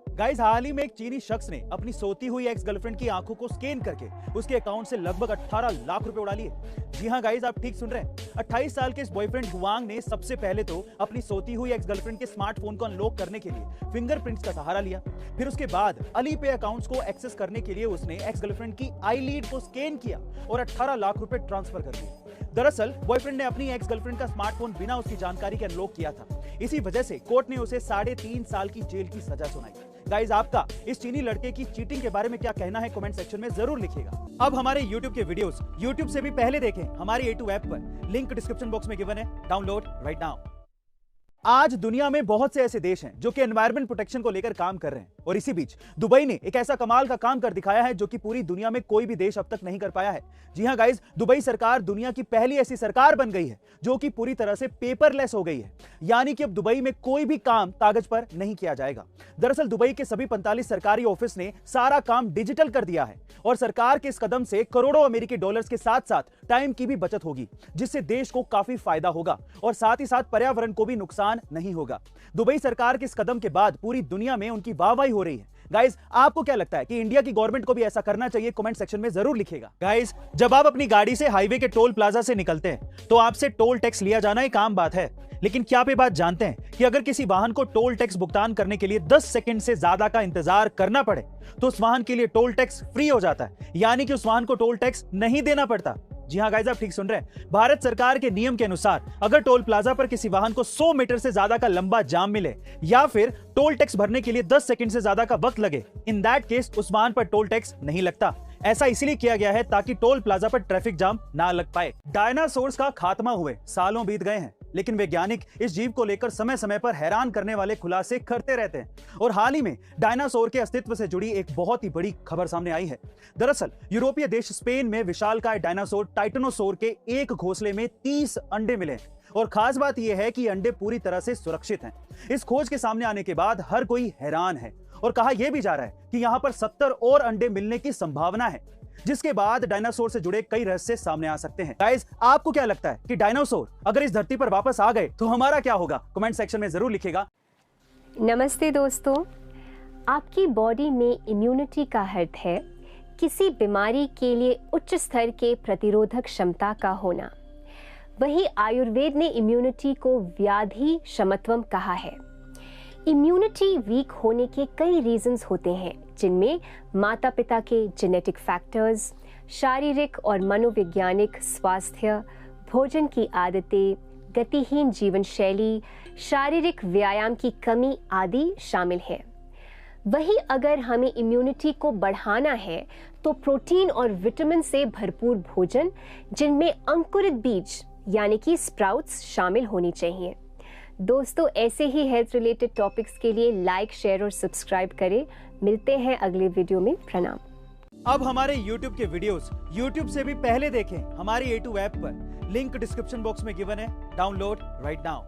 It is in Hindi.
गाइस, हाल ही में एक चीनी शख्स ने अपनी सोती हुई एक्स गर्लफ्रेंड की आंखों को स्कैन करके उसके अकाउंट से लगभग 18 लाख रुपए उड़ा लिए। जी हां गाइस, आप ठीक सुन रहे हैं। 28 साल के इस बॉयफ्रेंड हुआंग ने सबसे पहले तो अपनी सोती हुई एक्स गर्लफ्रेंड के स्मार्टफोन को अनलॉक करने के लिए फिंगरप्रिंट्स का सहारा लिया। फिर उसके बाद अली पे अकाउंट्स को एक्सेस करने के लिए उसने एक्स गर्लफ्रेंड की आईलीड को स्कैन किया और 18 लाख रुपए ट्रांसफर कर दिए। दरअसल बॉयफ्रेंड ने अपनी एक्स गर्लफ्रेंड का स्मार्टफोन बिना उसकी जानकारी के अनलॉक किया था। इसी वजह से कोर्ट ने उसे 3.5 साल की जेल की सजा सुनाई। गाइस, आपका इस चीनी लड़के की चीटिंग के बारे में क्या कहना है कमेंट सेक्शन में जरूर लिखिएगा। अब हमारे YouTube के वीडियोस YouTube से भी पहले देखें हमारी A2 ऐप पर, लिंक डिस्क्रिप्शन बॉक्स में गिवन है, डाउनलोड राइट नाउ। आज दुनिया में बहुत से ऐसे देश हैं जो कि एनवायरमेंट प्रोटेक्शन को लेकर काम कर रहे हैं, और इसी बीच दुबई ने एक ऐसा कमाल का काम कर दिखाया है जो कि पूरी दुनिया में कोई भी देश अब तक नहीं कर पाया है। जी हां गाइस, दुबई सरकार दुनिया की पहली ऐसी सरकार बन गई है जो कि पूरी तरह से पेपरलेस हो गई है। यानी कि अब दुबई में कोई भी काम कागज पर नहीं किया जाएगा। दरअसल दुबई के सभी 45 सरकारी ऑफिस ने सारा काम डिजिटल कर दिया है, और सरकार के इस कदम से करोड़ों अमेरिकी डॉलर्स के साथ साथ टाइम की भी बचत होगी, जिससे देश को काफी फायदा होगा और साथ ही साथ पर्यावरण को भी नुकसान नहीं होगा। दुबई सरकार के इस कदम के बाद पूरी दुनिया में उनकी वाहवाही हो रही है। गाइस, आपको क्या लगता है कि इंडिया की गवर्नमेंट को भी ऐसा करना चाहिए? कमेंट सेक्शन में जरूर लिखिएगा। गाइस, जब आप अपनी गाड़ी से हाईवे के टोल प्लाजा से निकलते हैं तो आपसे टोल टैक्स लिया जाना एक आम बात है, लेकिन क्या आप ये बात जानते हैं कि अगर किसी वाहन को टोल टैक्स भुगतान करने के लिए 10 सेकंड से ज्यादा का इंतजार करना पड़े तो उस वाहन के लिए टोल टैक्स फ्री हो जाता है, यानी कि उस वाहन को टोल टैक्स नहीं देना पड़ता। जी हां गाइस, आप ठीक सुन रहे हैं। भारत सरकार के नियम के अनुसार अगर टोल प्लाजा पर किसी वाहन को 100 मीटर से ज्यादा का लंबा जाम मिले या फिर टोल टैक्स भरने के लिए 10 सेकंड से ज्यादा का वक्त लगे, इन दैट केस उस वाहन पर टोल टैक्स नहीं लगता। ऐसा इसलिए किया गया है ताकि टोल प्लाजा पर ट्रैफिक जाम ना लग पाए। डायनासोर्स का खात्मा हुए सालों बीत गए हैं, लेकिन वैज्ञानिक इस जीव को लेकर समय समय पर हैरान करने वाले खुलासे करते रहते हैं, और हाल ही में डायनासोर के अस्तित्व से जुड़ी एक बहुत ही बड़ी खबर सामने आई है। दरअसल यूरोपीय देश स्पेन में विशालकाय डायनासोर टाइटेनोसोर के एक घोंसले में 30 अंडे मिले, और खास बात यह है कि ये अंडे पूरी तरह से सुरक्षित हैं। इस खोज के सामने आने के बाद हर कोई हैरान है, और कहा यह भी जा रहा है कि यहां पर 70 और अंडे मिलने की संभावना है, जिसके बाद डायनासोर से जुड़े कई रहस्य सामने आ सकते हैं। गाइस, आपको क्या लगता है कि डायनासोर अगर इस धरती पर वापस आ गए तो हमारा क्या होगा? कमेंट सेक्शन में जरूर लिखिएगा। नमस्ते दोस्तों, आपकी बॉडी में इम्यूनिटी का अर्थ है किसी बीमारी के लिए उच्च स्तर के प्रतिरोधक क्षमता का होना। वही आयुर्वेद ने इम्यूनिटी को व्याधि क्षमत्वम कहा है। इम्यूनिटी वीक होने के कई रीजंस होते हैं, जिनमें माता पिता के जेनेटिक फैक्टर्स, शारीरिक और मनोवैज्ञानिक स्वास्थ्य, भोजन की आदतें, गतिहीन जीवन शैली, शारीरिक व्यायाम की कमी आदि शामिल है। वहीं अगर हमें इम्यूनिटी को बढ़ाना है तो प्रोटीन और विटामिन से भरपूर भोजन, जिनमें अंकुरित बीज यानी कि स्प्राउट्स शामिल होनी चाहिए। दोस्तों, ऐसे ही हेल्थ रिलेटेड टॉपिक्स के लिए लाइक, शेयर और सब्सक्राइब करें। मिलते हैं अगले वीडियो में। प्रणाम। अब हमारे YouTube के वीडियोस YouTube से भी पहले देखें हमारी A2 ऐप पर, लिंक डिस्क्रिप्शन बॉक्स में गिवन है, डाउनलोड राइट नाउ।